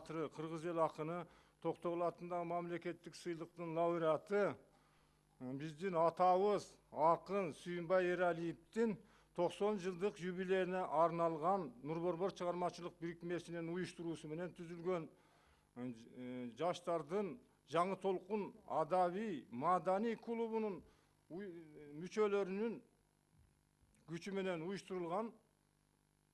батыры, Кыргыз эл акыны, Токтогул атындагы мамлекеттик сыйлыктын лауреаты, биздин атабыз акын Сүйүнбай Эралиевдин 90 жылдык юбилейине арналган Нурборбор чыгармачылык бирикмесинин уюштуруусу менен түзүлгөн жаштардын жаңы толкун адаби маданий клубунун мүчөлөрүнүн күчү менен уюштурулган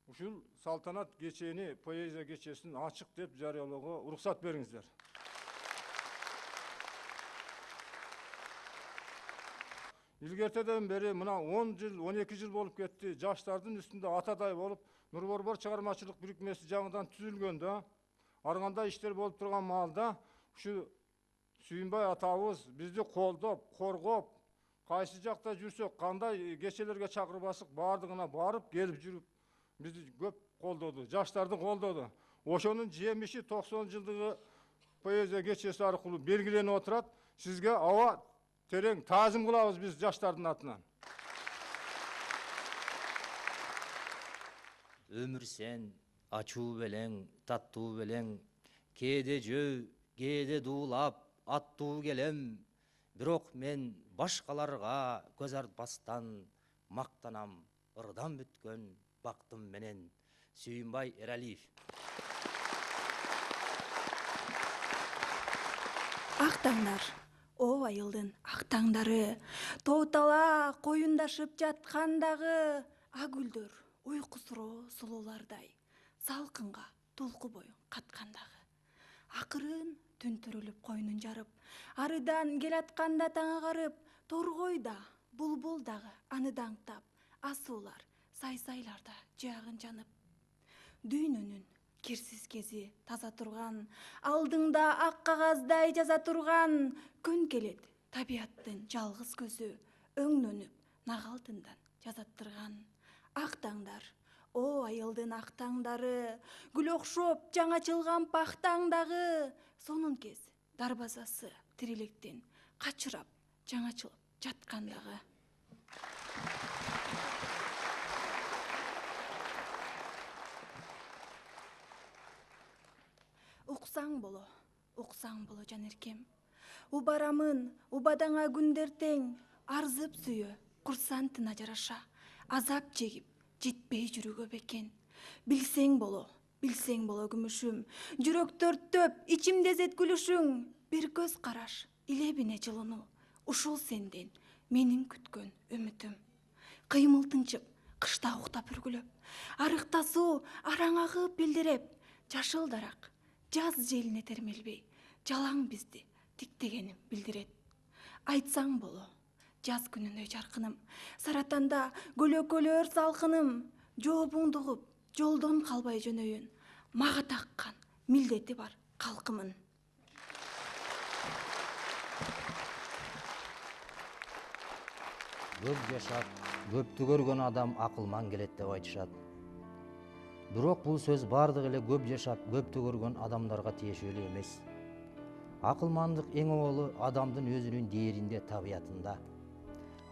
ушул салтанат кечени, поэзия кечесин ачык деп жарыялоого уруксат бериңиздер. Илгертеден бери мына 10 жыл, 12 жыл болуп кетти. Жаштардын үстүндө атадай болуп, Нурборбор чыгармачылык бирикмеси жаңыдан түзүлгөндө, ар кандай иштер болуп турган маалда, ушу Сүйүнбай атабыз бизди колдоп, коргоп, кайсы жакта жүрсөк, кандай кечелерге чакырбасык, бардыгына барып, келип жүрүп, бизди көп колдоду, жаштарды колдоду. Ошонун жемиши 90 жылдыгы поэзия кечеси аркылуу белгиленип отурат. Сизге аба терең таазим кылабыз биз жаштардын атынан. Өмүр сен ачуу белең, таттуу белең, кээде жөө, кээде дуулап, аттуу келем. Бирок мен башкаларга көз артпастан мактанам ырдан бүткөн бактым менен. Сүйүнбай Эралиев. Актаңдар, о айылдын актаңдары, тоотала коюндашып жаткандагы агүлдөр уйкусуроо сулуулардай, салкынга толку боюн каткандагы. Акырын түнтүрүлүп койнун жарып, арыдан келатканда таң агарып, торгой да, булбул дагы аны даңктап, асуулар, сай-сайларда жаагын жанып. Дүйнөнүн кирсиз кези таза турган, алдыңда ак кагаздай жаза турган, күн келет табияттын жалгыз көзү, өңнөнүп нак алтындан жазаттырган. Актаңдар, о айылдын актаңдары, гүл окшоп жаңа чылган пахтаңдагы, сонун кез дарбазасы тириликтен качырап жаңачылып жаткандагы. Уксаң боло жан эркем. Убарамын, убадаңа күндер тең, арзып сүйө, курсантына жараша, азап жегип, жетпей жүрүүгө бекен. Билсең боло күмүшүм, жүрөк төрттөп, ичимде зет күлүшүң, бир көз караш, илебине жылынуу, ушул сенден менин күткөн үмүтүм. Кыймыл-тынчып, кышта уктап үргүлөп, арыктасуу араң агып билдиреп, жашыл дарак, жаз желине термелбей, жалаң бизди тиктегенин билдирет. Айтсаң боло, жаз күнүндөй жаркыным, саратанда көлөкөлөр салкыным, жообуңду угуп, жолдон калбай жөнөйүн, мага таккан милдети бар калкымын. Көп жашап, көптү көргөн адам акылман келет деп айтышат. Бирок бул сөз бардык эле көп жашап, көптү көргөн адамдарга тиешелүү эмес. Акылмандык эң оолу адамдын өзүнүн дээринде, табиятында.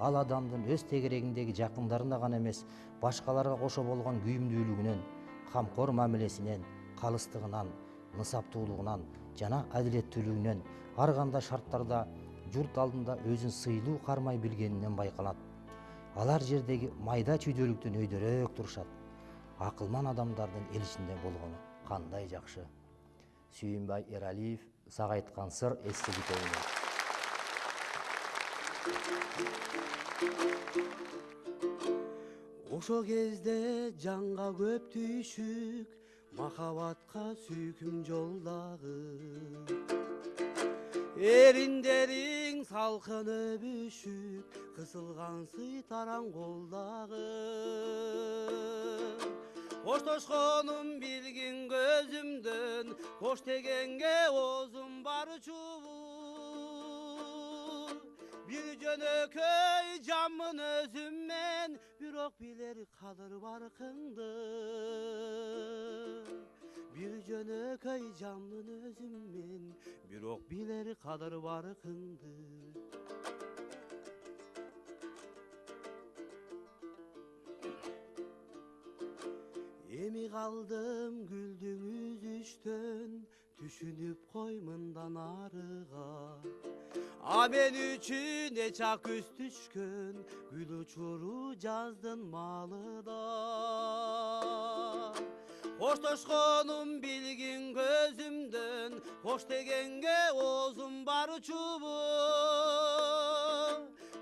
Ал адамдын өз тегерегиндеги жакындарына гана эмес, башкаларга кошо болгон күйүмдүүлүгүнөн, камкор мамилесинен, калыстыгынан, нысаптуулугунан жана адилеттүүлүгүнөн, ар кандай шарттарда журт алдында өзүн сыйлуу кармай билгенинен байкалат. Алар жердеги майда чүйдөлүктөн өйдөрөөк турушат. Акылман адамдардын эл ичинде болгону кандай жакшы. Сүйүнбай Эралиев, Сага айткан сыр эссе китебинен. Ошо кезде жанга көп түйшүк, махабатка сүйкүм жолдагы. Эриндериң салкыны бүшүк, кысылган сый тараң колдагы. Коштошконум билгин көзүмдөн, кош дегенге оозум бар чубу. Бир жөнөкөй жаммын өзүммен, бирок билер кадыр баркыңды. Бир жөнөкөй жаммын өзүммен, бирок билер кадыр баркыңды. Эми калдым гүлдүң үзүштөн, түшүнүп кой мындан арыга. А мен үчүн эча күз түшкөн, гүл учуру жаздын малыда. Коштошконум билгин көзүмдөн, кош дегенге оозум барчубу.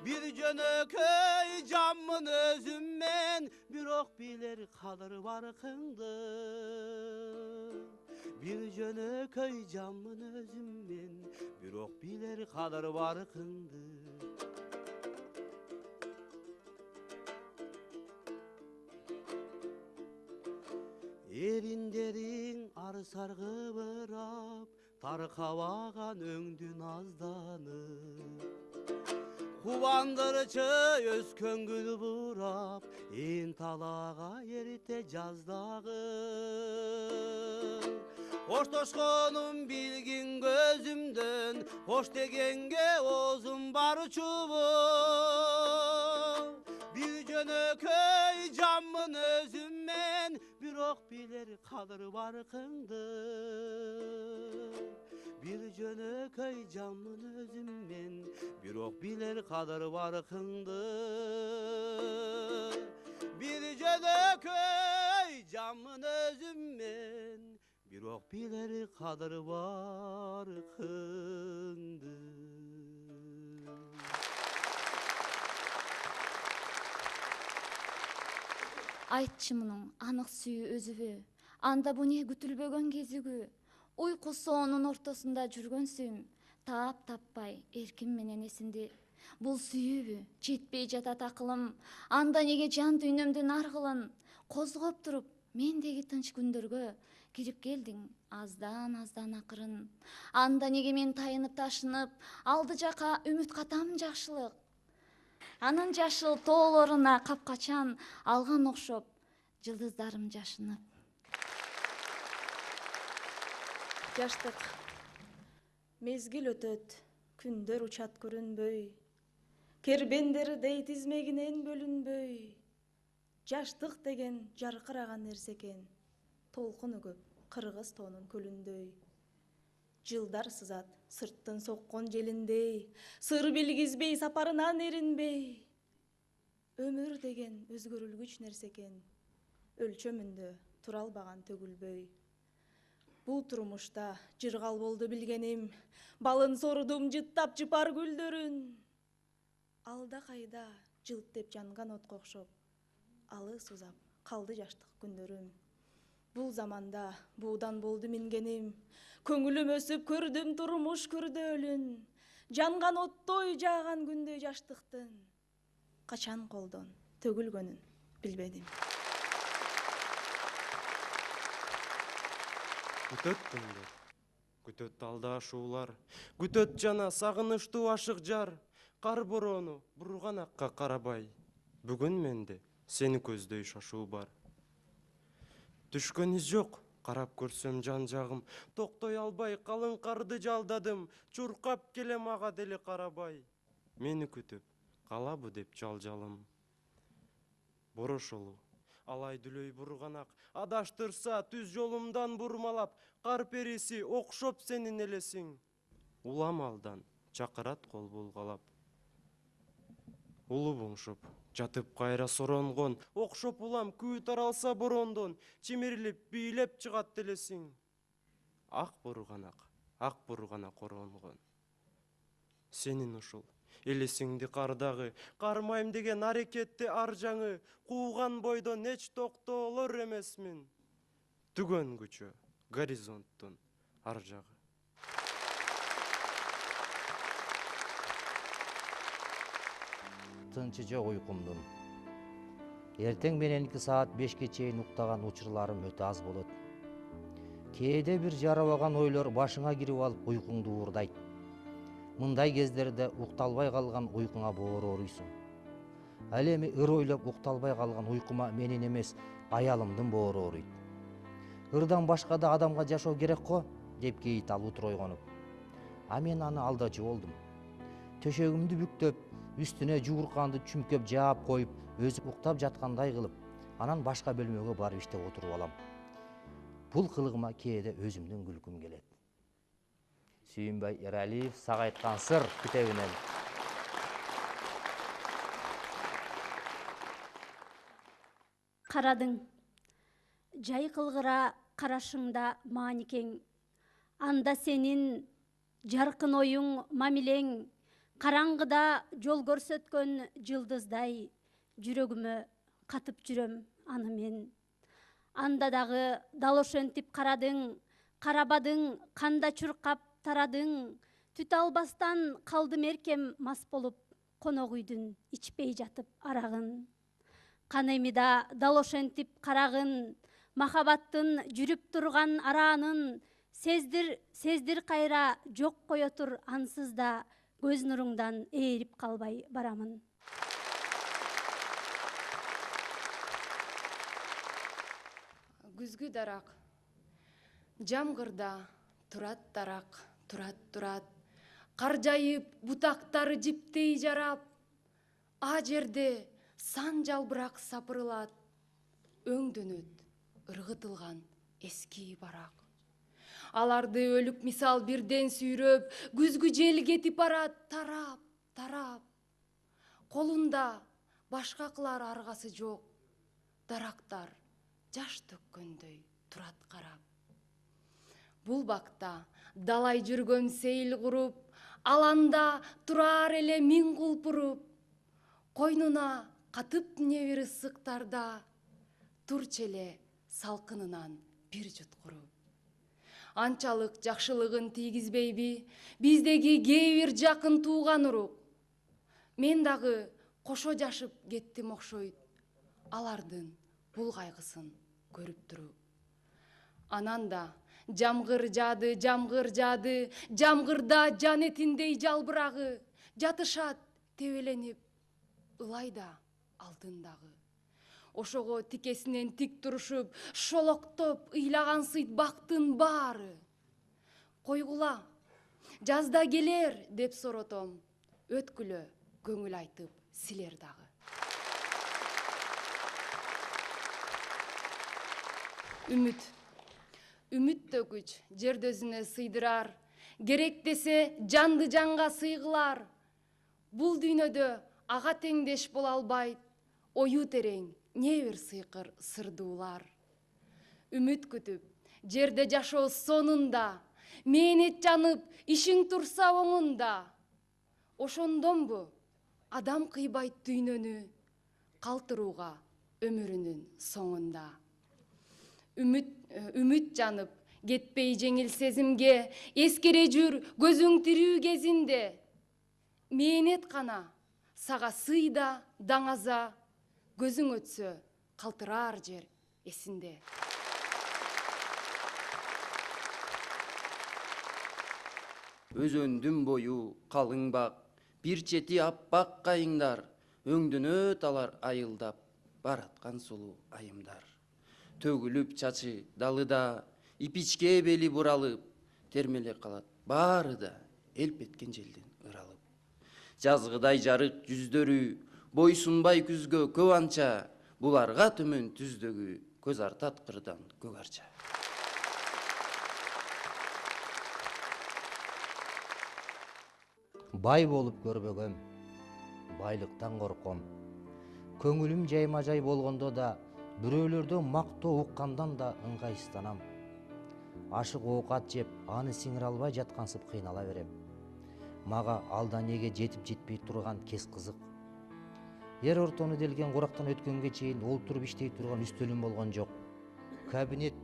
Бир жөнөкөй жаммын өзүм мен, бирок билер калыр баркыңды. Бир жөнөкөй жаммын өзүм мен, бирок билер калыр баркыңды. Эриндериң арсар кыбырап, таркабаган өңдүн азданып. Кубандырчы өскөн гүл бурап, эн талаага эрте жаздагы. Коштошконум билгин көзүмдөн, кош дегенге оозум барчубу. Бир жөнөкөй жаммын өзүм мен, бирок билер калыр баркыңды. Бир жөнөкөй жаммын өзүм мен, бирок билер калыр баркыңды. Бир жөнөкөй жаммын өзүм мен, бирок билер калыр баркыңды. Айтчы мунун анык сүйүү өзүбү, анда бу не күтүлбөгөн кезигүү. Уйку соонун ортосунда жүргөнсүм, таап таппай эрким менен эсинди. Бул сүйүүбү, жетпей жатат акылым, анда неге жан дүйнөмдүн аргылын козгоп туруп, мендеги тынч күндөргө кирип келдиң аздан акырын. Анда неге мен тайынып ташынып, алды жака үмүт катам жакшылык. Анын жашыл тоолоруна капкачан алган окшоп, жылдыздарым жашынып. Жаштык мезгил өтөт, күндөр учат көрүнбөй, кербендердей тизмегинен бөлүнбөй. Жаштык деген жаркыраган нерсе экен, толкуну көп кыргыз тоонун көлүндөй. Жылдар сызат сырттын соккон желиндей, сыр билгизбей сапарынан эринбей. Өмүр деген өзгөрүлгүч нерсе экен, өлчөмүндө тура албаган төгүлбөй. Бул турмушта жыргал болду билгеним, балын сорудум жыттап жыпар гүлдөрүн. Алда кайда жылт деп жанган отко окшоп, алыс узап калды жаштык күндөрүм. Бул заманда буудан болду мингеним, көңүлүм өсүп көрдүм турмуш күрдөөлүн. Жанган оттой жааган күндөй жаштыктын, качан колдон төгүлгөнүн билбедим. Күтөт күндөр, күтөт алдаашуулар, күтөт жана сагынычтуу ашык жар. Кар бороону бурганакка карабай, бүгүн менде сени көздөй шашуу бар. Түшкөн из жок, карап көрсөм жан жагым, токтой албай калың карды жалдадым, чуркап келем ага деле карабай. Мени күтүп калабы деп жалжалым. Борошолу алай дүлөй бурганак, адаштырса түз жолумдан бурмалап, кар периси окшоп сенин элесиң. Улам алдан чакырат кол булгалап. Улуу буңшуп жатып кайра соронгон, окшоп улам күү таралса борондон, чимирилип бийлеп чыгат делесиң. Ак бурганак оронгон. Сенин ушул элесиңди кардагы, кармайм деген аракетти ар жаңы, кууган бойдон эч токтоолор эмесмин. Түгөнгүчө горизонттун ар жагы. Тынчы жок уйкумдун. Эртең мененки саат 5ке чейин уктаган учурларым өтө аз болот. Кээде бир жарабаган ойлор башыңа кирип алып уйкуңду уурдайт. Мындай кездерде укталбай калган уйкуңа боор ооруйсуң. Ал эми ыр ойлоп укталбай калган уйкума менин эмес, аялымдын боору ооруйт. Ырдан башка да адамга жашоо керек го, деп кейит ал утур ойгонуп. А мен аны алдачу болдум. Төшөгүмдү бүктөп, үстүнө жуурканды чүмкөп жаап коюп, өзүм уктап жаткандай кылып, анан башка бөлмөгө барып иштеп отуруп алам. Бул кылыгыма кээде өзүмдүн күлкүм келет. Сүйүнбай Эралиев сага айткан сыр китебинен. Карадың, жай кылгыра карашыңда мааникең, анда сенин жаркын оюң мамилең, караңгыда жол көрсөткөн жылдыздай, жүрөгүмө катып жүрөм аны мен. Анда дагы дал ошентип карадың, карабадың, канда чуркап тарадың, түт албастан калдым эркем мас болуп, конок үйдүн ичпей жатып арагын. Канемида дал ошентип карагын, махабаттын жүрүп турган араанын, сездир кайра жок кое тур ансыз да, көз нуруңдан ээрип калбай барамын. Күзгү дарак, жамгырда турат дарак, турат, кар жайып бутактары жиптей жарап, а жерде сан жалбырак сапырылат, өңдөнөт ыргытылган эски барак. Аларды өлүк мисал бирден сүйрөп, күзгү жел кетип барат тарап. Колунда башка кылар аргасы жок, дарактар жаш төккөндөй турат карап. Бул бакта далай жүргөн сейил куруп, аланда турар эле миң кулпуруп, койнуна катып небир ысыктарда, турчу эле салкынынан бир жуткуруп. Анчалык жакшылыгын тийгизбейби биздеги кээ бир жакын тууган урук? Мен дагы кошо жашып кеттим окшойт, алардын бул кайгысын көрүп туруп. Анан да жамгыр жаады, жамгырда жан этиндей жалбырагы, жатышат тебеленип, ылайда алдындагы. Ошого тикесинен тик турушуп, шолоктоп ыйлагансыйт бактын баары. Койгула, жазда келер деп соротом, өткүлө көңүл айтып силер дагы. Үмүт төгүч жердөзүнө сыйдырар, керек десе жанды жанга сыйгылар. Бул дүйнөдө ага теңдеш боло албайт, ою терең небир сыйкыр сырдуулар. Үмүт күтүп жерде жашоо сонунда, мээнет жанып ишиң турса оңунда. Ошондонбу адам кыйбайт дүйнөнү, калтырууга өмүрүнүн соңунда. Үмүт жанып кетпей жеңил сезимге, эскере жүр көзүң тирүү кезинде. Мээнет кана сага сыйда даңаза, көзүң өтсө калтырар жер эсинде. Өзөндүн бою калың бак, бир чети аппак кайыңдар, өңдөнөт алар айылдап, бараткан сулуу айымдар. Төгүлүп чачы далыда, ипичке бели буралып, термеле калат баары да элп эткен желден ыралып. Жазгыдай жарык жүздөрү, бойсунбай күзгө көп анча, буларга төмөн түздөгү көз артат кырдан көк арча. Бай болуп көрбөгөм, байлыктан корком. Көңүлүм жайма-жай болгондо да, бирөөлөрдөн мактоо уккандан да ыңгайсызданам. Ашык оокат жеп, аны сиңире албай жаткансып кыйнала берем. Мага алда неге жетип жетпей турган кес кызык. Эр ортону делген курактан өткөнгө чейин олтуруп иштей турган үстөлүм болгон жок. Кабинет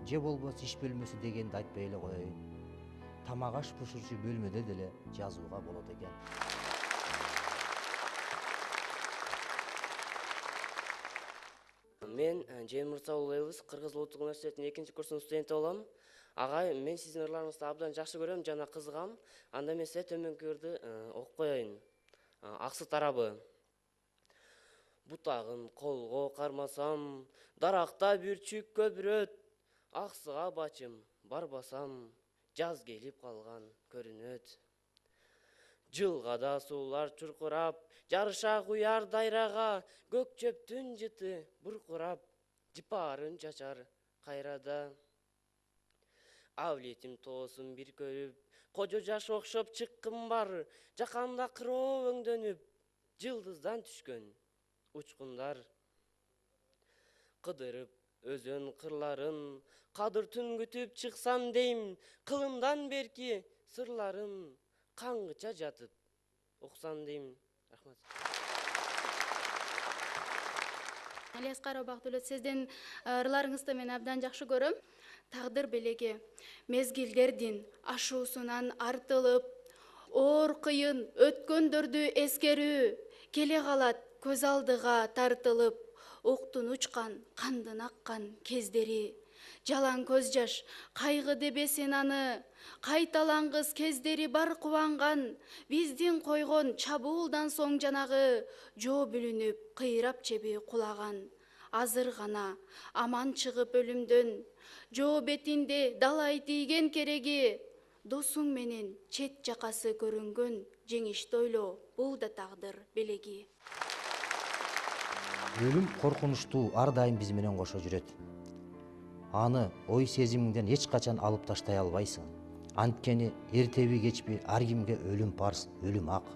же болбосо иш бөлмөсү дегенди айтпай эле коеюн. Тамак аш бышырчу бөлмөдө деле жазууга болот экен. Мен Жээн Мырза уулубуз Кыргыз Улуттук университетинин 2-курсунун студенти болом. Агай, мен сиздин ырларыңызды абдан жакшы көрөм жана кызыгам. Анда мен силерге төмөнкү ырды окуп коеюн. Аксы тарабы. Бутагын колго кармасам, даракта бүрчүк көбүрөт. Аксыга бачым барбасам, жаз келип калган көрүнөт. Жылгада суулар чуркурап, жарыша куяр дайрага, көк чөптүн жыты буркурап, жыпарын чачар кайрада. Авлетим тоосун бир көрүп, кожо жаш окшоп чыккым бар, жакамда кыроо өңдөнүп, жылдыздан түшкөн учкундар. Кыдырып өзөн кырларын, кадыр түн күтүп чыксам дейм, кылымдан берки сырларым каңгыча жатып уксам дейм. Рахмат. Алиаскарова Бактылет, сиздин ырларыңызды мен абдан жакшы көрөм. Тагдыр белеги мезгилдердин ашуусунан артылып, оор кыйын өткөндөрдү эскерүү, келе калат көз алдыга тартылып, октун учкан, кандын аккан кездери, жалаң көз жаш, кайгы дебесин аны, кайталангыс кездери бар кубанган, биздин койгон чабуулдан соң жанагы, жоо бүлүнүп, кыйрап чеби кулаган. Азыр гана аман чыгып өлүмдөн, жоо бетинде далай тийген кереги, досуң менен чет жакасы көрүнгөн, жеңишти ойлоо, бул да тагдыр белеги. Өлүм коркунучтуу ар дайым биз менен кошо жүрөт. Аны ой сезимиңден эч качан алып таштай албайсың. Анткени эртеби кечпи ар кимге өлүм парз, өлүм ак.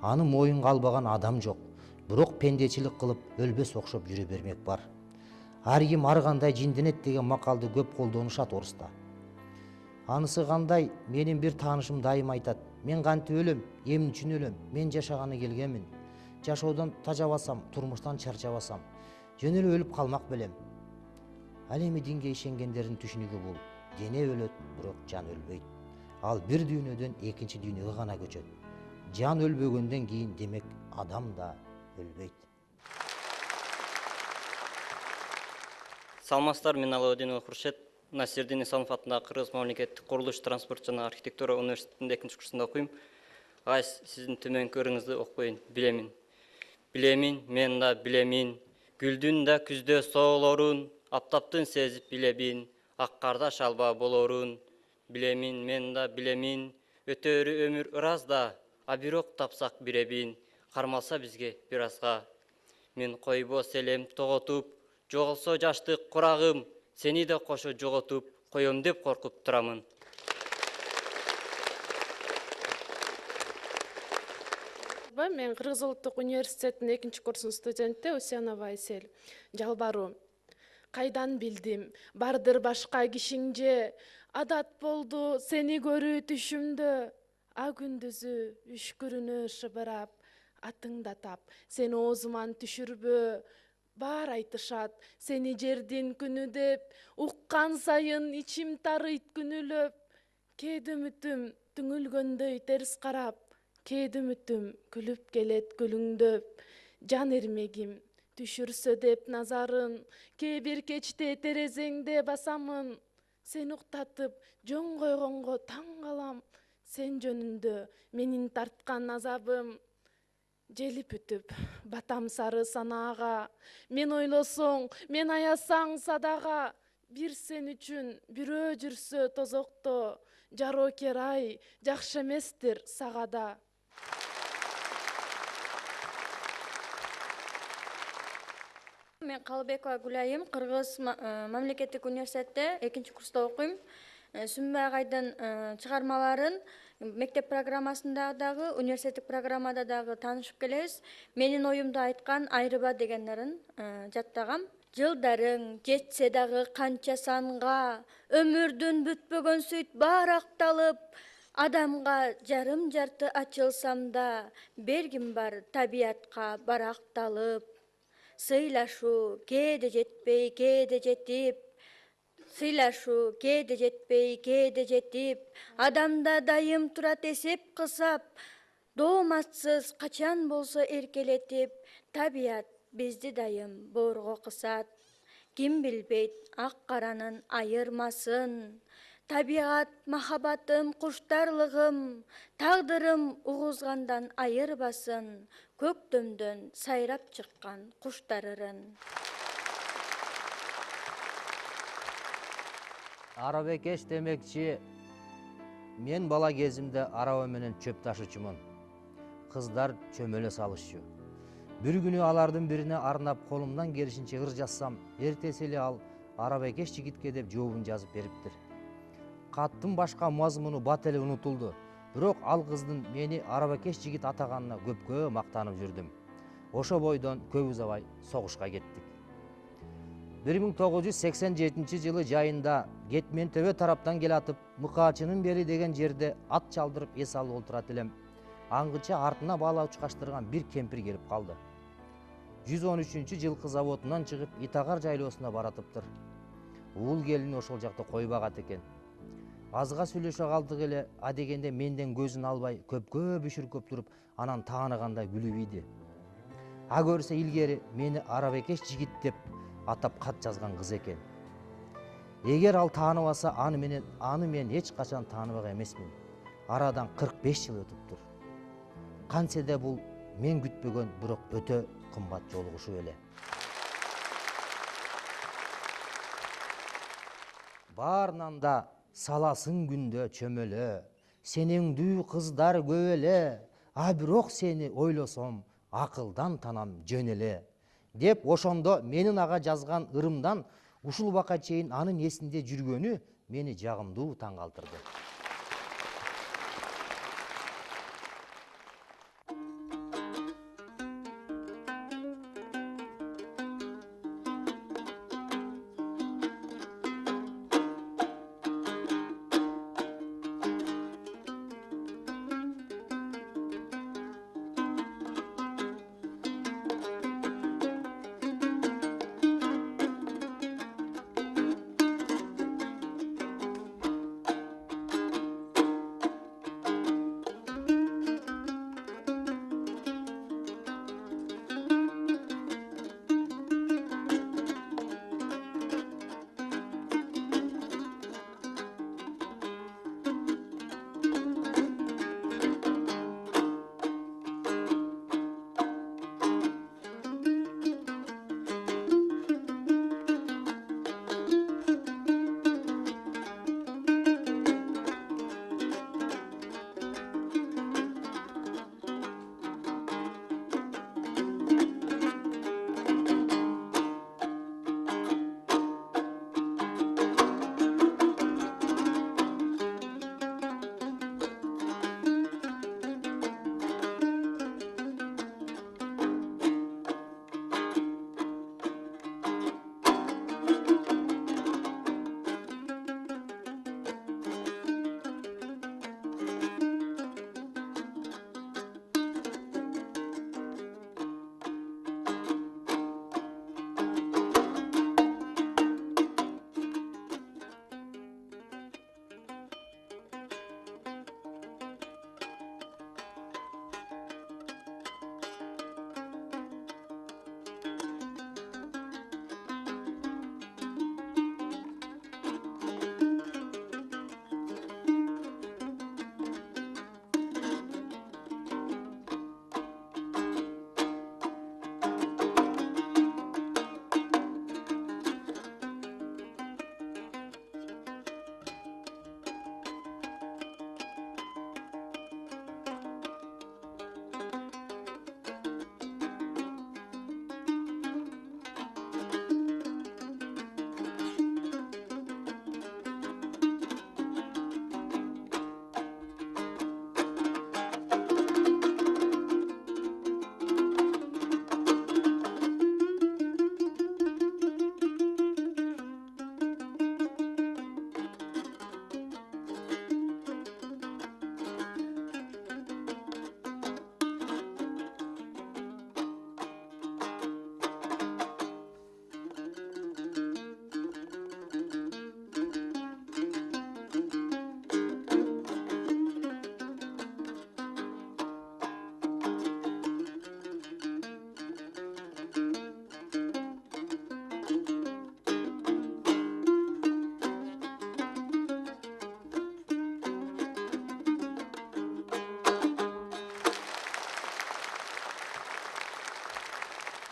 Аны моюнга албаган адам жок. Бирок пендечилик кылып өлбөс окшоп жүрө бермек бар. Ар ким ар кандай жинденет деген макалды көп колдонушат оруста. Анысы кандай, менин бир таанышым дайым айтат: мен кантип өлөм, эмне үчүн өлөм, мен жашаганы келгенмин. Жашоодон тажабасам, турмуштан чарчабасам, жөн эле өлүп калмак белем. Ал эми динге ишенгендердин түшүнүгү бул: дене өлөт, бирок жан өлбөйт. Ал бир дүйнөдөн экинчи дүйнөгө гана көчөт. Жан өлбөгөндөн кийин демек адам да өлбөйт. Саламатсыздар, мен Алаудинов Хуршет, Насирдин Исламов атындагы Кыргыз мамлекеттик курулуш, транспорт жана архитектура университетинде 2-курсунда окуйм. Сиздин төмөнкү ырыңызды окуйм. Билемин. Билемин, мен да билемин. Гүлдүн да күздө соолорун, аптаптын сезип билебин. Ак карда шалба болорун. Билемин, мен да билемин. Өтөрү өмүр ыраз да, а бирок тапсак биребин. Кармалса бизге бир азга. Мен койбос элем тоготуп, жоголсо жаштык курагым, сени да кошо жоготуп, коем деп коркуп турамын. Мен Кыргыз улуттук университетинин 2-курсунун студенти Усенова Айсель. Жалбаруу. Кайдан билдим, бардыр башка кишиң же, адат болду сени көрүү түшүмдө. А күндүзү үшкүрүнө шыбырап, атыңда тап, сени оозуман түшүрбө. Баар айтышат, сени жердин күнү деп, уккан сайын ичим тарыйт күнүлөп. Кээде үмүтүм түңүлгөндөй терс карап, кээде үмүтүм күлүп келет күлүңдөп. Жан эрмегим түшүрсө деп назарын, кээ бир кечте терезеңде басамын. Сени уктатып жөн койгонго таң калам, сен жөнүндө менин тарткан азабым. Желип өтүп батам сары санаага, мен ойлосоң, мен аясаң садага. Бир сен үчүн бирөө жүрсө тозокто, жарокер ай жакшы эместир сага да. Мен Калыбекова Гүлайым, Кыргыз мамлекеттик университетте 2-курста окуйм. Сүмбай агайдын чыгармаларын мектеп программасында дагы, университеттик программада дагы таанышып келебиз. Менин оюмду айткан айрыба дегендерин жаттагам. Жылдарың жетсе дагы канча санга, өмүрдүн бүтпөгөн сүйт баар акталып, адамга жарым жарты ачылсам да, бергим бар табиятка баракталып. Сыйлашуу кээде жетпей, кээде жетип, сыйлашуу кээде жетпей, кээде жетип, адамда дайым турат эсеп кысап, дооматсыз качан болсо эркелетип, табият бизди дайым боорго кысат. Ким билбейт ак каранын айырмасын, табиат махаббатым, куштарлыгым, тагдырым угузгандан айырбасын, көктөмдөн сайрап чыккан куштарырын. Арабекеш демекчи, мен бала кезимде араба менен чөп ташычумун. Кыздар чөмөлө салышчу. Бир күнү алардын бирине арнап колумдан келишинче ыр жазсам, эртеси эле ал Арабекеш жигитке деп жообун жазып бериптир. каттын башка мазмуну бат эле унутулду. Бирок ал кыздын мени арабакеш жигит атаганына көпкө мактанып жүрдүм. Ошо бойдон көп узабай согушка кеттик. 1987 жылы жайында Кетмен-Төбө тараптан келатып, Мыкаачынын бери деген жерде ат чалдырып эс алып отурат элем. Аңгыча артына баалауч каштырган бир кемпир келип калды. 113 жылкы заводунан чыгып Итагар жайлоосуна баратыптыр. Уул келини ошол жакта кой багат экен. Азга сүйлөшө калдык эле, а дегенде менден көзүн албай көпкө бүшүркөп туруп, анан тааныгандай күлүп ийди. А көрсө илгери мени арабекеш жигит деп атап кат жазган кыз экен. Эгер ал тааныбаса, аны мен эч качан тааныбак эмесмин. Арадан 45 жыл өтүптүр. Кантсе да бул мен күтпөгөн, бирок өтө кымбат жолугушуу эле. Баарынан да саласың күндө чөмөлө, сенеңдүү кыздар көп эле, а бирок сени ойлосом, акылдан танам жөн эле. Деп ошондо менин ага жазган ырымдан ушул убакка чейин анын эсинде жүргөнү мени жагымдуу таң калтырды.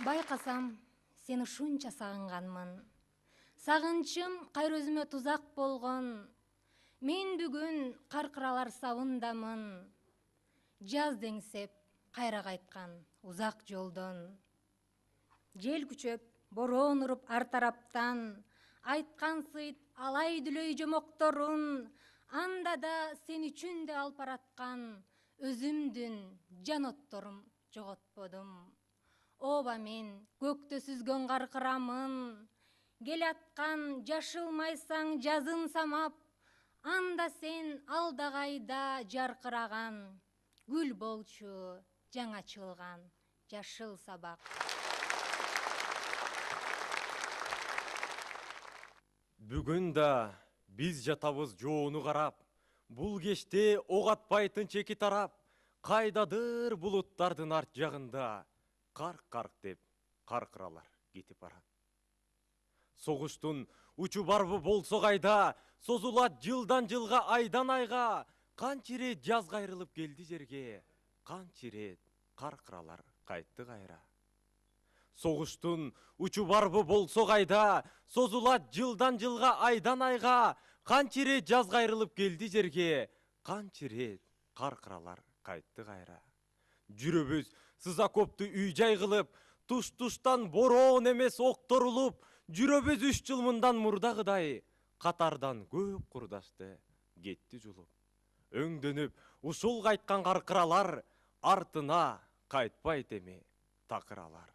Байкасам, сени ушунча сагынганмын. Сагынчым кайра өзүмө тузак болгон. Мен бүгүн каркыралар сабындамын. Жаз деңсеп, кайра кайткан узак жолдон. Жел күчөп, бороон уруп ар тараптан, айткан сыйт алай дүлөй жомокторун, анда да сен үчүн да алып бараткан өзүмдүн жан отторум жоготподум. Ооба мен көктө сүзгөн каркырамын, келаткан жашылмайсаң жазын самап, анда сен алдагайда жаркыраган, гүл болчу жаңа чылган жашыл сабак. Бүгүн да биз жатабыз жоону карап, бул кечте ок атпайтын чеки тарап, кайдадыр булуттардын арт жагында карк-карк деп каркыралар кетип барат. Согуштун учу барбы болсо кайда, созулат жылдан жылга, айдан айга, канча ирет жаз кайрылып келди жерге, канча ирет каркыралар кайтты кайра. Согуштун учу барбы болсо кайда, созулат жылдан жылга, айдан айга, канча ирет жаз кайрылып келди жерге, канча ирет каркыралар кайтты кайра. Жүрөбүз сызакопту үй жай кылып, туш-туштан бороон эмес окторулуп, жүрөбүз 3 жыл мындан мурдагыдай, катардан көп курдашты кетти жулуп. Өңдөнүп ушул кайткан каркыралар, артына кайтпайт эми такыралар.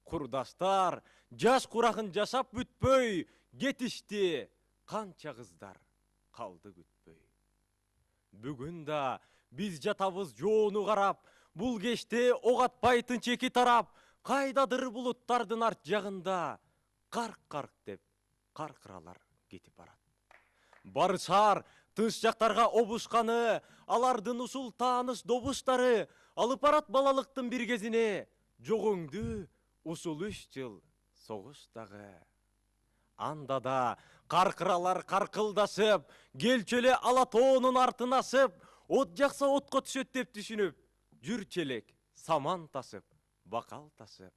Курдаштар жаш курагын жашап бүтпөй, кетишти канча кыздар калды күтпөй. Бүгүн да биз жатабыз жоону карап, бул кечте ок атпайтын чеки тарап, кайдадыр булуттардын арт жагында карк-карк деп каркыралар кетип барат. Барышар тыш жактарга обушканы, алардын ушул тааныш добуштары алып барат балалыктын бир кезине, жогоңду ушул 3 жыл согуштагы. Анда да каркыралар каркылдашып, келчү эле ала тоонун артын ашып, от жакса отко түшөт деп түшүнүп, жүрчү элек саман ташып, бакал ташып.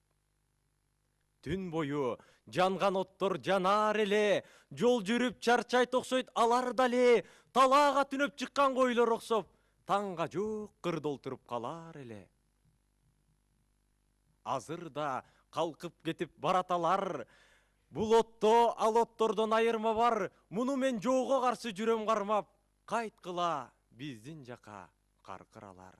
Түн бою жанган оттор жанар эле, жол жүрүп чарчайт окшойт алар дале, талаага түнөп чыккан койлор окшоп, таңга жок кырда олтуруп калар эле. Азыр да калкып кетип бараталар, бул отто ал оттордон айырма бар, муну мен жоого каршы жүрөм кармап, кайткыла биздин жака каркыралар.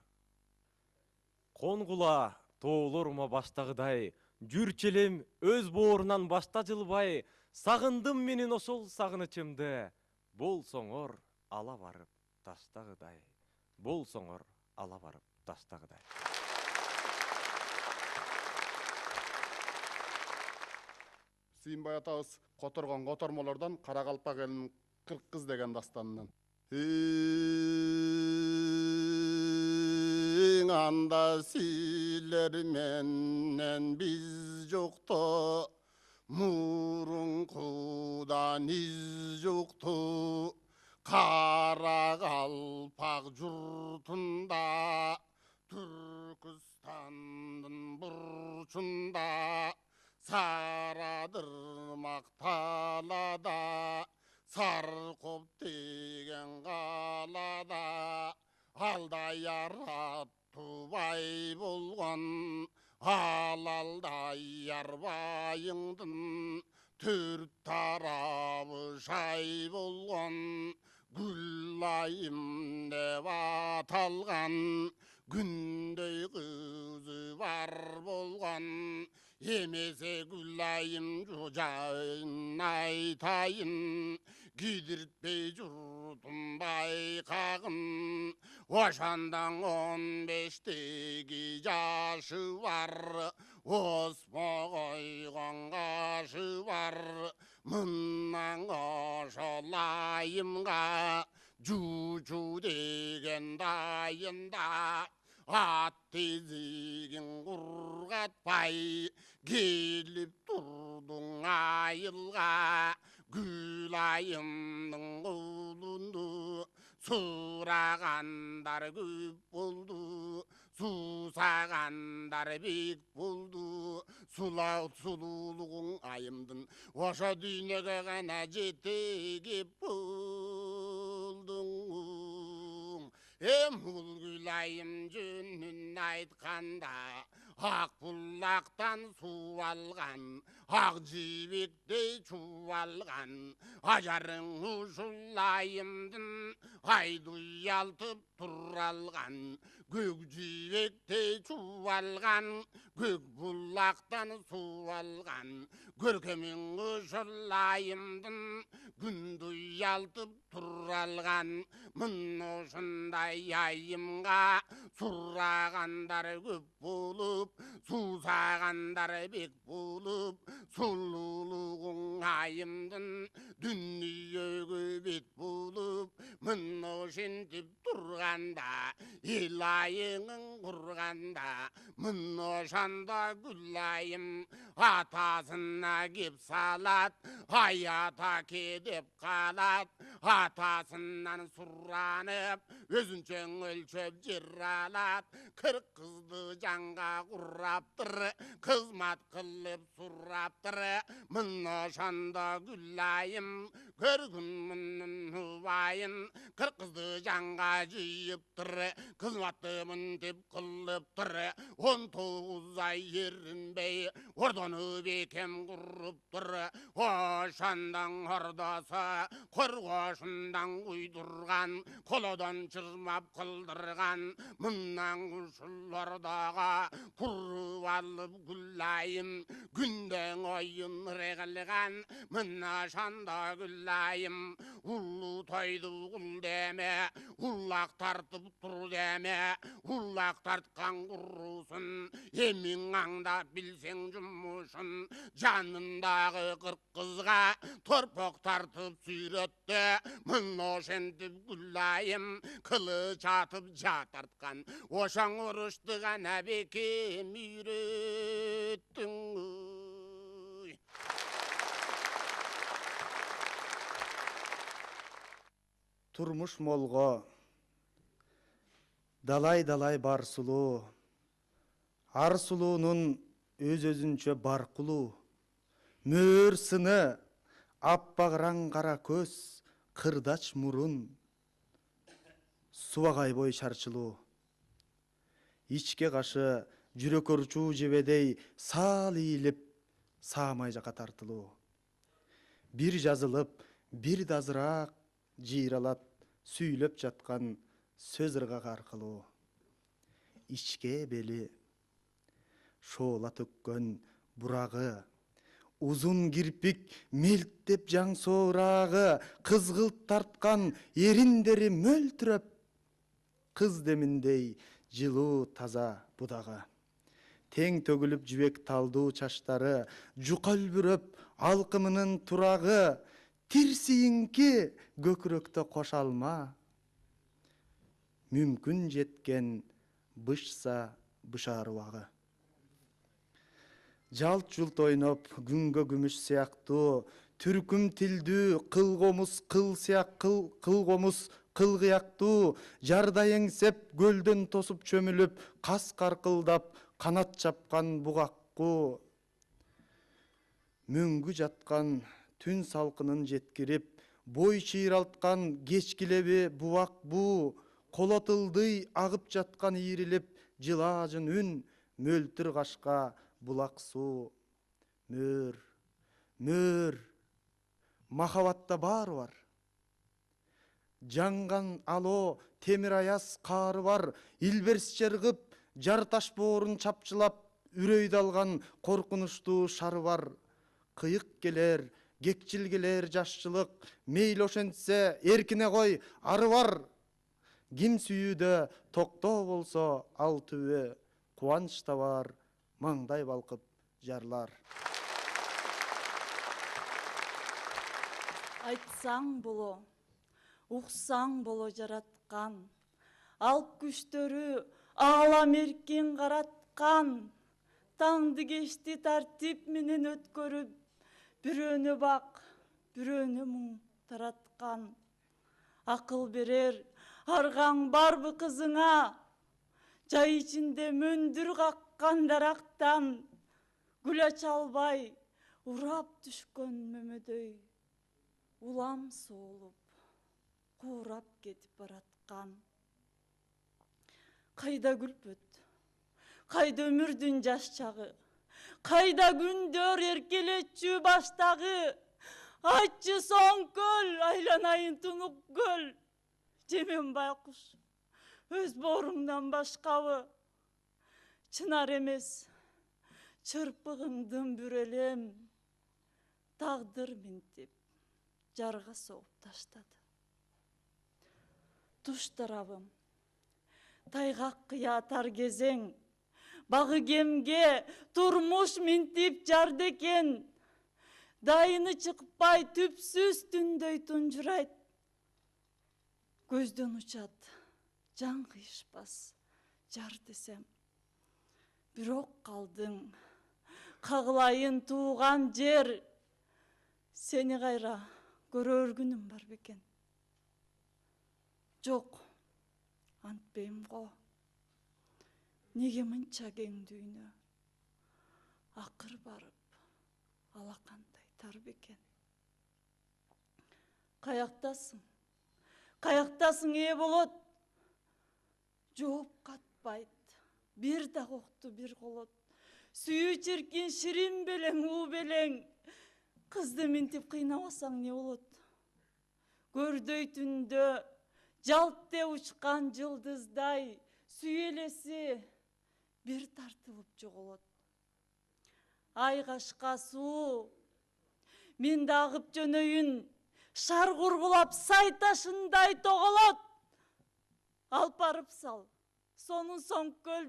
Конгула тоолорума баштагыдай, жүрчү элем өз боорунан башта жылбай, сагындым менин ошол сагынычымды, болсоңор ала барып таштагыдай. Болсоңор ала барып таштагыдай. Сүйүнбай атабыз которгон котормолордон Каракалпак элинин 40 кыз деген дастанынан. Анда силер менен биз жокто, мурункудан из жокту, Каракалпак журтунда, Түркістандын бурчунда, Сарадырмак талада, Саркоп деген калада, алдай яратубай болгон, алалдай ярбайыңдын, төрт тарабы жай болгон, Гүлайым деп аталган, күндөй кызы бар болгон, эмесе Гүлайым жайын айтайын, кийдиртпей журтум байкагын, ошондон 15-теги жашы бар, осмо койгон кашы бар, мындан ошол айымга жуучу деген дайында, ат тезигин кургатпай, келип турдуң айылга, Гүлайымдын кулунду сурагандар көп болду, сусагандар бек болду, сулуулугуң айымдын ошо дүйнөгө гана жете кеп болдуң. Бул Гүлайым жөнүн айтканда, ак булактан суу алган, ак жибектей чуу алган, ажарың ушул айымдын айды уялтып тура алган, көк жибектей чуу алган, көк булактан суу алган, көркөмүң ушул айымдын күндү уялтып тура алган, мына ушундай айымга суррагандар көп болуп, суусагандар бек болуп, сулуулугуң айымдын дүнүйөгө бет болуп, мына ошентип турганда, эл айыңың курганда, мына ошондо гүл айым атасына кеп салат, ай атаке деп калат, атасынан суранып, өзүнчө өлчөп жер алат, 40 кызды жанга кураптыр, кызмат кылып сураптыр, мына ошондо гүл айым көргүнмүн убайын, 40 кызды жанга жыйыптыр, кызматты мынтип кылыптыр, 19 ай эринбей ордону бекем куруптур, ошондон ордосу коргошундан куйдурган, колодон чырмап кылдырган, мындан ушул ордого куруп алып гүл айым күндөн оюн кылган, мына ошондо гүл айым улуу тойду кул деме, улак тартып тур деме, улак тарткан курусун эмиң аңдап билсең жумушун, жанындагы 40 кызга торпок тартып сүйрөттү, мына ошентип гүл айым кылыч атып жа тарткан, ошоң урушту гана бекем үйрөттүң. Турмуш молго далай бар сулуу, ар сулуунун өзүнчө бар кулу, мөөр сыны аппагыраң кара көз, кырдач мурун, субагай бой чарчылуу, ичке кашы жүрөк урчуу жебедей саал ийилип, саамай жака тартылуу, бир жазылып, бир да азыраак жыйралат сүйлөп жаткан сөз ыргак аркылуу, ичке бели шоола төккөн бурагы, узун кирпик мелттеп жаң соорагы, кызгылт тарткан эриндери мөлтүрөп, кыз деминдей жылуу таза будагы, тең төгүлүп жибек талдуу чачтары, жука үлбүрөп алкымынын турагы, тирсиңки көкүрөктө кошалма, мүмкүн жеткен бышса бышар убагы. Жалт жулт ойноп күнгө күмүш сыяктуу, түркүм тилдүү кылгомус кыл кылгомус кыл кыяктуу, жардай эңсеп көлдөн тосуп чөмүлүп, кас каркылдап канат чапкан бугакку, мөңгү жаткан түн салкынын жеткирип, бой чыйралткан кечки леби бубак буу, колотулдый агып жаткан ийрилип, жылаажын үн, мөлтүр кашка булак суу, мөөр, мөөр, махабатта баары бар. Жанган алоо, темир аяз каары бар, илберс чыргып, жар таш боорун чапчылап, үрөйдү алган коркунучтуу шары бар. Кыйык келер, кекчил келер жашчылык, мейли ошентсе эркине кой, ары бар. Ким сүйүүдө токтоо болсо ал түбү, кубанч табар, маңдай балкып жарлар. Айтсаң боло, уксаң боло жараткан, алып күчтөрү аалам эркин караткан, таңды кечти тартип менен өткөрүп, бирөөнө бак, бирөөнө муң тараткан. Акыл берер аргаң барбы кызыңа, жай ичинде мөндүр каккан дарактан, гүл ача албай урап түшкөн мөмөдөй, улам соолуп, куурап кетип бараткан. Кайда күлпөт, Кайда өмүрдүн жаш чагы, кайда күндөр эркелетчү баштагы. Айтчы соң көл, айланайын тунук көл. Жемен байкуш, өз бооруңдан башкабы. Чынар эмес, чырпыгыңдын бүрелем. Тагдыр минтип, жарга соғып таштады. Туш тарабым, тайгак кыя тар кезең, багы кемге турмуш минтип жарды экен. Дайыны чыкпай түпсүз түндөй тунжурайт. Көздөн учат, жан кыйышпас жар десем. Бирок калдың, кагылайын тууган жер. Сени кайра көрөр күнүм бар бекен. Жок, антпейм го. Неге мынча кең дүйнө? Акыр барып, алакандай тар бекен. Каяктасың? Каяктасың болот? Жооп катпайт. Бир да кокту бир колот. Сүйүү чиркин ширин белең, уу белең. Кызды минтип кыйнабасаң не болот? Көрдөй түндө жалт учкан жылдыздай сүйелеси бир тартылып жоголот. Ай кашка суу, мен дагып жөнөйүн, шар кургулап сай ташындай тоголот. Алып барып сал, сонун соң көл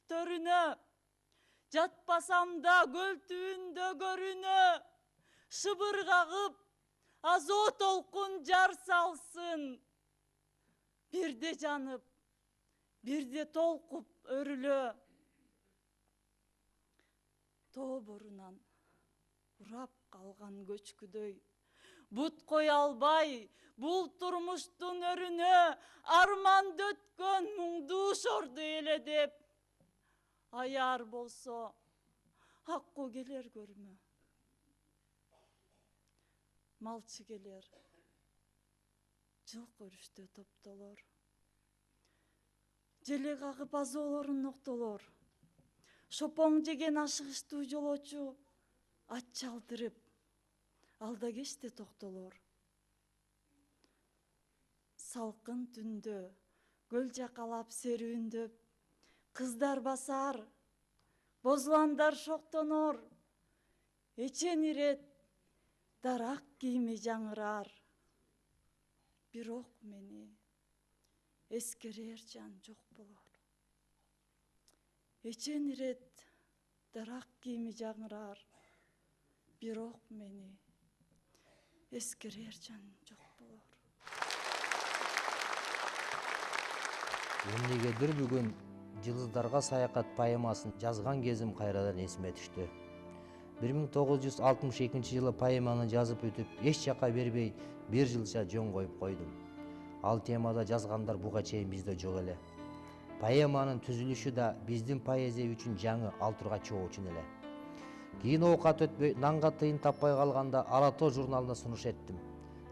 төрүнө, жатпасам да көл түбүндө көрүнө. Шыбыр кагып, азоо толкун жар салсын. Бирде жанып, бирде толкуп өрүлө. Тоо борунан урап калган көчкүдөй. Бут кой албай, бул турмуштун өрүнө. Арманды өткөн муңдуу шорду эледеп. Аяр болсо, акку келер көрмө. Малчы келер, жылкы өрүштө топтолор. Желе кагып азоолорун ноктолор. Шопоң жеген ашыгыштуу жолоочу ат чалдырып, алда кечте токтолор. Салкын түндө көл жакалап серүүндөп, кыздар басар, бозуландар шоктонор. Эчен ирет, дарак кийими жаңырар. Бирок мени эскерер жан жок болор. Эчен ирет, дарак кийими жаңырар. Бирок мени эскерер жан жок болор. Эмнегедир бүгүн жылыздарга саякат поэмасын жазган кезим кайрадан эсиме түштү. 1962 жылы поэманы жазып өтүп, эч жака бербей, бир жылча жөн коюп койдум. Ал темада жазгандар буга чейин бизде жок эле. Поэманын түзүлүшү да биздин поэзия үчүн жаңы, ал турга чоо үчүн эле. Кийин оокат өтпөй, нанга тыйын таппай калганда Ала тоо журналына сунуш эттим.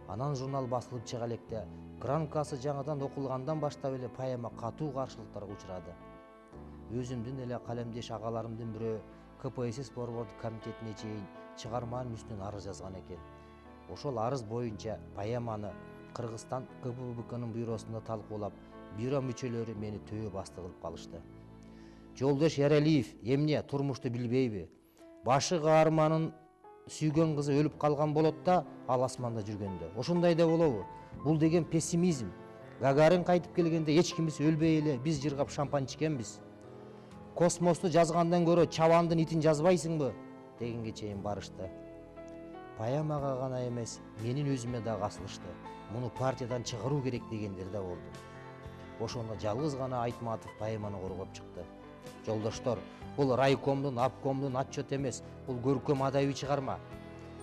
Анан журнал басылып чыга электе, грамкасы жаңыдан окулгандан баштап эле поэма катуу каршылыктарга учурады. Өзүмдүн эле калемдеш агаларымдын бирөө КПСС борбордук комитетине чейин чыгарманын үстүнөн арыз жазган экен. Ошол арыз боюнча поэманы Кыргызстан КПБКнын бюросунда талкуулап, бюро мүчөлөрү мени төбө басты кылып калышты. Жолдош Яралиев эмне турмушту билбейби? Башы каарманын сүйгөн кызы өлүп калган болот да, ал асманда жүргөндө. Ошондой да болобу? Бул деген пессимизм. Гагарин кайтып келгенде эч кимиз өлбөй эле биз жыргап шампань ичкенбиз. Космосту жазгандан көрө чабандын итин жазбайсыңбы? Дегенге чейин барышты. Поэмага гана эмес, менин өзүмө да касылышты. Муну партиядан чыгаруу керек дегендер да болду. Ошондо жалгыз гана Айтматов поэманы коргоп чыкты. Жолдоштор, бул райкомдун, обкомдун отчет эмес, бул көркөм адабий чыгарма.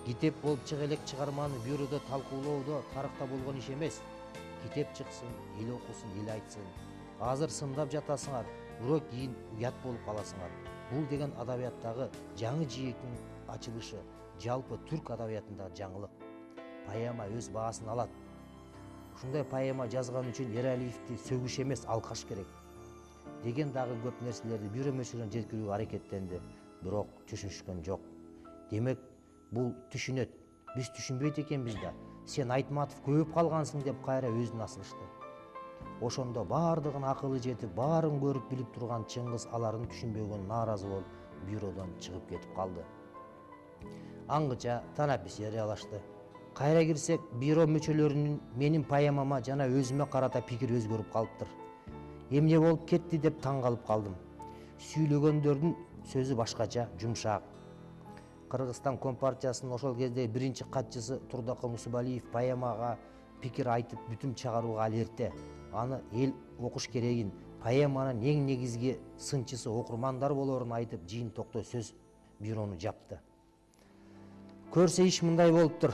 Китеп болуп чыга элек чыгарманы бюродо талкуулоодо тарыхта болгон иш эмес. Китеп чыксын, эл окусун, эл айтсын. Азыр сындап жатасыңар, бирок кийин уят болуп каласыңар. Бул деген адабияттагы жаңы жийектин ачылышы, жалпы түрк адабиятындагы жаңылык. Поэма өз баасын алат. Ушундай поэма жазган үчүн Эралиевди сөгүш эмес, алкаш керек. деген дагы көп нерселерди бирөө мөчөлөрүнө жеткирүүгө аракеттенди, бирок түшүнүшкөн жок. Демек, бул түшүнөт, биз түшүнбөйт экенбиз да, сен Айтматов көбөп калгансың деп кайра өзүн асылышты. Ошондо бардыгын акылы жетип, баарын көрүп билип турган Чыңгыз алардын түшүнбөгөнүнө нааразы болуп, бюродон чыгып кетип калды. Аңгыча танапис жарыялашты. Кайра кирсек, бюро мүчөлөрүнүн менин поэмама жана өзүмө карата пикири өзгөрүп калыптыр. Эмне болуп кетти деп таң калып калдым. Сүйлөгөндөрдүн сөзү башкача, жумшак. Кыргызстан Компартиясынын ошол кезде биринчи катчысы Турдакыл Мусубалиев поэмага пикир айтып бүтүм чыгарууга ал эрте. Аны эл окуш керегин, поэманын эң негизги сынчысы окурмандар болорун айтып, жыйынтыкта сөз бюрону жапты. Көрсө иш мындай болуптур.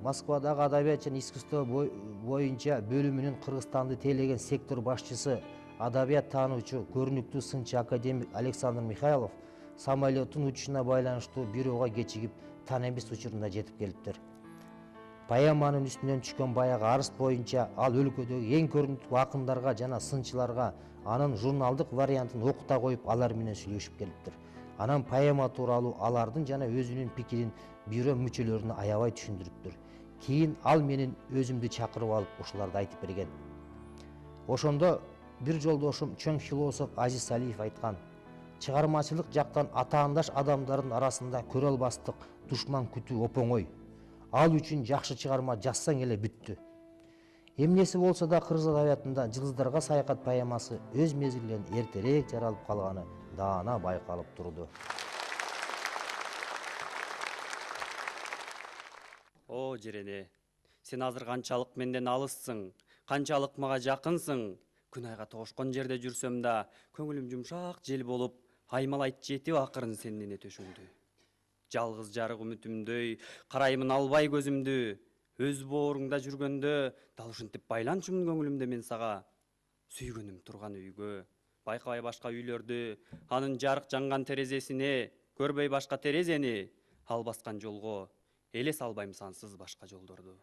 Москвадагы адабият жана искусство боюнча бөлүмүнүн Кыргызстанды тейлеген сектор башчысы, адабият таануучу, көрүнүктүү сынчы академик Александр Михайлов самолеттун учушуна байланыштуу бюрого кечигип, танабис учурунда жетип келиптир. Поэманын үстүнөн түшкөн баягы арыз боюнча ал өлкөдөгү эң көрүнүктүү акындарга жана сынчыларга анын журналдык вариантын окута коюп, алар менен сүйлөшүп келиптир. Анан поэма тууралуу алардын жана өзүнүн пикирин бюро мүчөлөрүнө аябай түшүндүрүптүр. Кийин ал менин өзүмдү чакырып алып, ушуларды айтып берген. Ошондо бир жолдошум чоң философ Азиз Салиев айткан: чыгармачылык жактан атаандаш адамдардын арасында көрө албастык душман күтүү оңой. Ал үчүн жакшы чыгарма жазсаң эле бүттү. Эмнеси болсо да кыргыз адабиятында Жылдыздарга саякат поэмасы өз мезгилинен эртерээк жаралып калганы даана байкалып турду. О Жерене, сен азыр канчалык менден алыссың, канчалык мага жакынсың. Күнайга тоошкон жерде жүрсөм да, көңүлүм жумшак жел болуп, аймалайт жетип акырын сенин эне төшүңдү. Жалгыз жарык үмүтүмдөй караймын албай көзүмдү. Өз бооруңда жүргөндө дал ушинтип байланчумун көңүлүмдө мен сага. Сүйгөнүм турган үйгө, байкабай башка үйлөрдү, анын жарык жанган терезесине, көрбөй башка терезени, ал баскан жолго элес албайм сансыз башка жолдорду.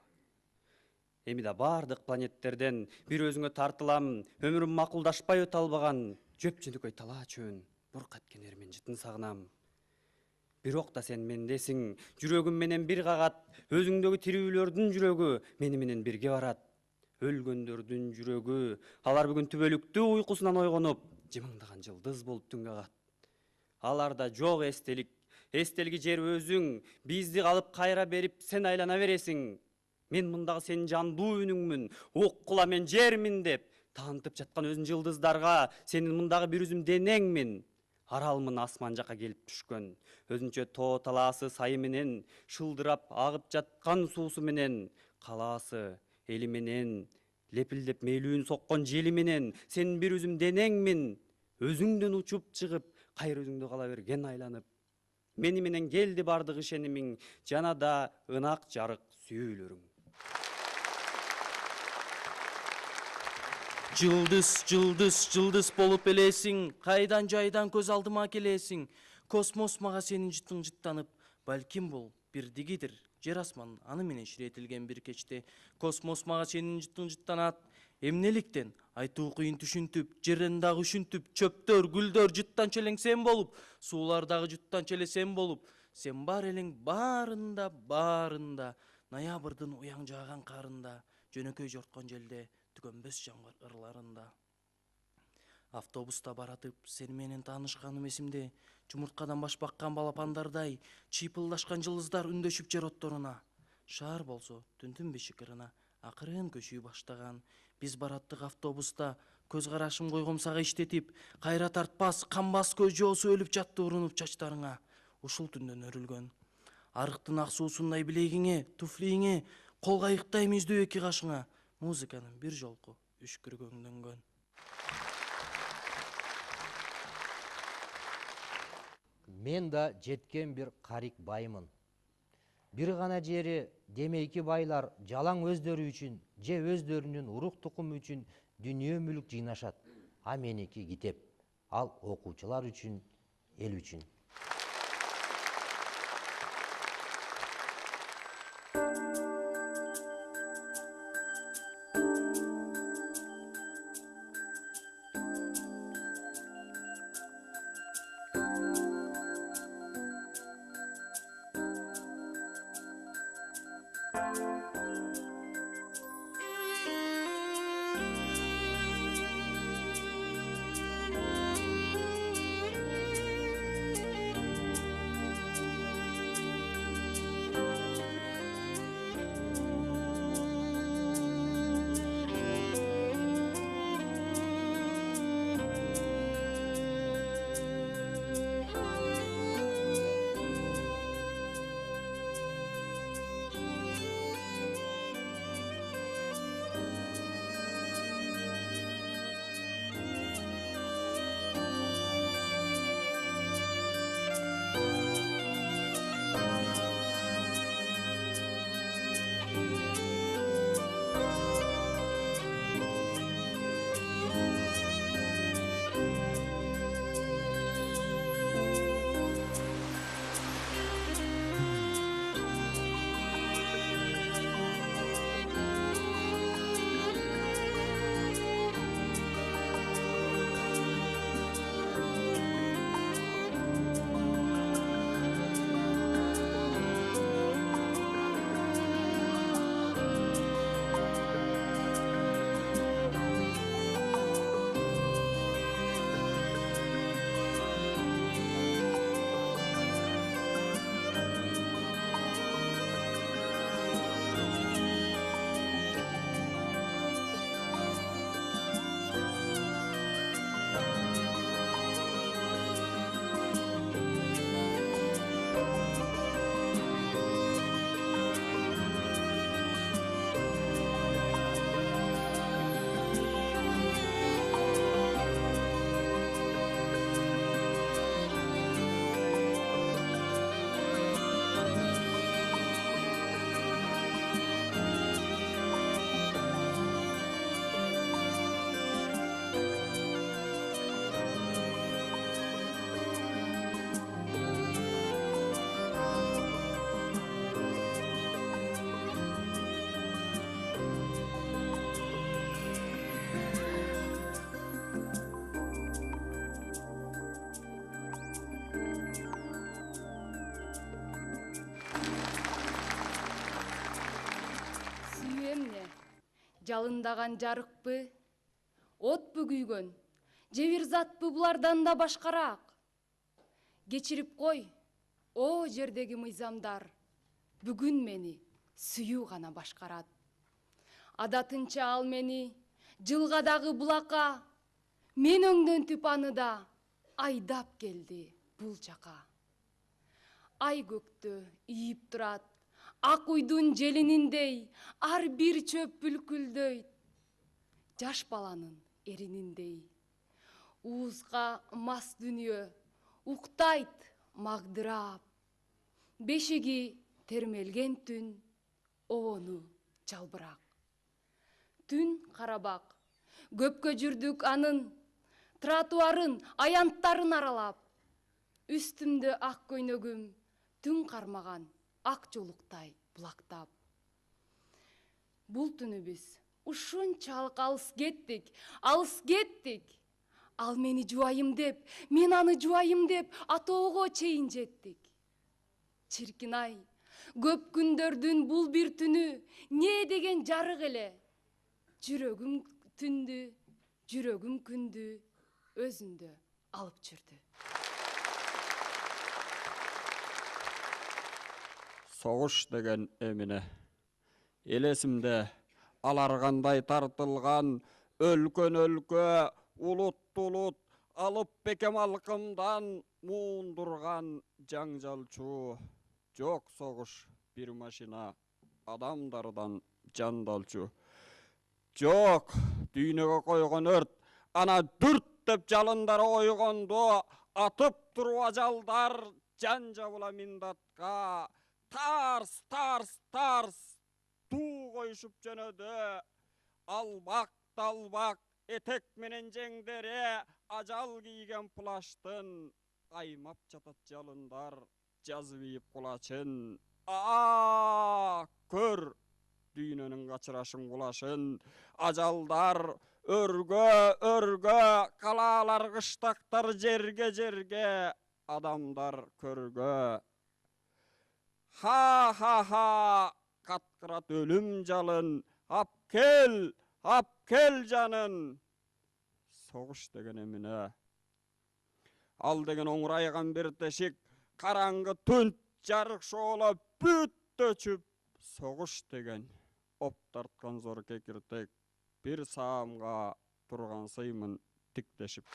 Эми да бардык планеттерден бир өзүңө тартылам, өмүрүм макулдашпай өтө албаган жөп жөнөкөй талаа чөөн бурк эткен эрмен жытын сагынам. Бирок да сен мендесиң, жүрөгүм менен бир кагат, өзүңдөгү тирүүлөрдүн жүрөгү мени менен бирге барат. Өлгөндөрдүн жүрөгү, алар бүгүн түбөлүктүү уйкусунан ойгонуп, жымыңдаган жылдыз болуп түнгө кагат. Аларда жок эстелик, эстелги жер өзүң, бизди калып кайра берип сен айлана бересиң. Мен мындагы сенин жандуу үнүңмүн, уккула мен жермин деп таантып жаткан өзүн жылдыздарга сенин мындагы бир үзүм денеңмин. Аралмын асман жака келип түшкөн, өзүнчө тоо талаасы сайы менен, шылдырап агып жаткан суусу менен, калаасы эли менен, лепилдеп мейлүүн соккон жели менен, сенин бир үзүм денеңмин. Өзүңдөн учуп чыгып, кайра өзүңдө кала берген айланып. Мени менен келди бардык ишенимиң, жана да ынак жарык сүйүүлөрүң. Жылдыз, жылдыз, жылдыз болуп элесиң, кайдан жайдан көз алдыма келесиң. Космос мага сенин жытың жыттанып, балким бул бирдигидир. Жер асман аны менен ширетилген бир кечте. Космос мага сенин жытың жыттанат. Эмнеликтен айтуу кыйын түшүнтүп, жерден дагы үшүнтүп, чөптөр, гүлдөр жыттанча элең сен болуп, суулар дагы жыттанча эле сен болуп, сен бар элең баарында, баарында, ноябрдын уяң жааган карында, жөнөкөй жорткон желде, түгөнбөс жамгыр ырларында. Автобуста баратып, сени менен таанышканым эсимде, жумурткадан баш баккан балапандардай, чыйпылдашкан жылдыздар үндөшүп жер отторуна. Шаар болсо түндүн бешикырына акырын көчүү баштаган. Биз бараттык автобуста, көз карашым койгомсага иштетип, кайра тартпас, канбас көз жоосу өлүп жатты урунуп чачтарыңа. Ушул түндөн өрүлгөн. Арыктын ак суусундай билегиңе, туфлиңе, кол кайыктай мүйүздүү эки кашыңа. Музыканын бир жолку үшкүргөңдөнгөн. Мен да жеткен бир карик баймын. Бир гана жери демейки байлар жалаң өздөрү үчүн, же өздөрүнүн урук тукуму үчүн дүнүйө мүлүк жыйнашат. А меники китеп. Ал окуучулар үчүн, эл үчүн. жалындаган жарыкпы, отпу күйгөн, же бир затпы булардан да башкараак? Кечирип кой, о жердеги мыйзамдар, бүгүн мени сүйүү гана башкарат. Адатынча ал мени жылгадагы булакка, мен өңдөнтүп аны да айдап келди бул жака. Ай көктө ийип турат, ак уйдун желининдей, ар бир чөп бүлкүлдөйт, жаш баланын эрининдей. Уузга мас дүнүйө, уктайт магдырап, бешиги термелген түн, обону жалбырак. Түн карабак, көпкө жүрдүк анын, тротуарын, аянттарын аралап. Үстүмдө ак көйнөгүм, түн кармаган ак жолуктай булактап. Бул түнү биз ушунчалык алыс кеттик. Ал мени жубайым деп, мен аны жубайым деп атоого чейин жеттик. Чиркин ай, көп күндөрдүн бул бир түнү не деген жарык эле. Жүрөгүм күндү өзүндө алып жүрдү. Согуш деген эмне? Элесимде алар кандай тартылган, өлкөн өлкө, улут алып бекем алкымдан муундурган жаңжалчу. Жок согуш бир машина, адамдардан жандалчу. Жок дүйнөгө койгон өрт, ана дүрт деп жалындары ойгондо, атып туруп ажалдар жан жабыла миндатка. Тарс, туу коюшуп жөнөдө. Албак, этек менен жеңдере, ажал кийген плаштын. Аймап жатат жалындар, жазып ийип кулачын. Көр дүйнөнүн качырашын кулашын. Ажалдар өргө, калаалар кыштактар жерге, адамдар көргө. Ха, каткырат өлүм жалын, ап кел жанын. Согуш деген эмне? Ал деген оңрайган бир тешик, караңгы түн жарык шоолоп бүт өчүп. Согуш деген оп тарткан зор кекиртек, бир саамга турган сыймын тиктешип.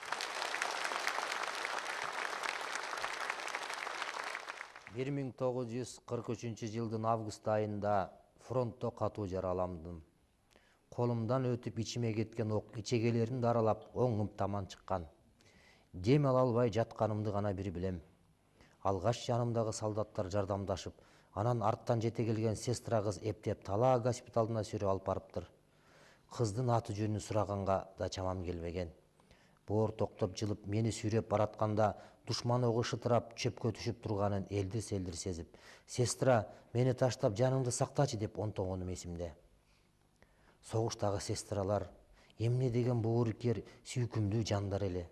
1943 жылдын август айында фронтто катуу жараландым. Колумдан өтүп ичиме кеткен ок ичегелерин даралап оңум таман чыккан. Дем ала албай жатканымды гана бир билем. Алгаш жанымдагы солдаттар жардамдашып, анан арттан жете келген сестра кыз эптеп талаа госпиталына сүйрөп алып барыптыр. Кыздын аты жөнүн сураганга да чамам келбеген. Боор токтоп жылып мени сүйрөп баратканда душман огу шытырап чөпкө түшүп турганын элдир-селдир сезип, сестра мени таштап жаныңды сактачы деп онтогонум эсимде. Согуштагы сестралар эмне деген боорукер, сүйкүмдүү жандар эле.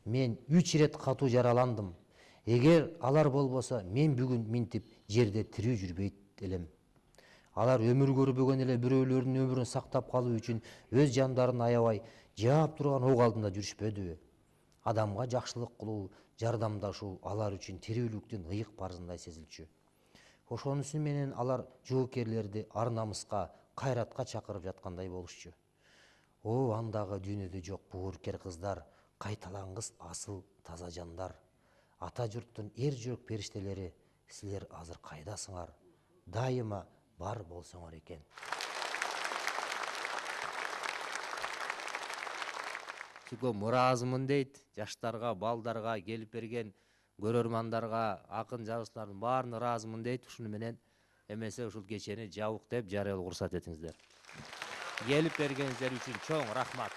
Мен 3 ирет катуу жараландым. Эгер алар болбосо, мен бүгүн минтип жерде тирүү жүрбөйт элем. Алар өмүр көрбөгөн эле бирөөлөрдүн өмүрүн сактап калуу үчүн өз жандарын аябай жаап турган ок алдында жүрүшпөдүбү? Адамга жакшылык кылуу, жардамдашуу алар үчүн тирүүлүктүн ыйык парызындай сезилчү. Ошонусу менен алар жоокерлерди ар намыска, кайратка чакырып жаткандай болушчу. О, андагы дүйнөдө жок боорукер кыздар, кайталангыс асыл таза жандар. Ата журттун эр жүрөк периштелери, силер азыр кайдасыңар? Дайыма бар болсоңор экен. Чүкөм ыраазымын дейт, жаштарга, балдарга, келип берген көрөрмандарга, акын жазуучулардын баарына ыраазымын дейт. Ушуну менен эмесе ушул кечени жабык деп жарыялуу уруксат этиңиздер. Келип бергениңиздер үчүн чоң рахмат.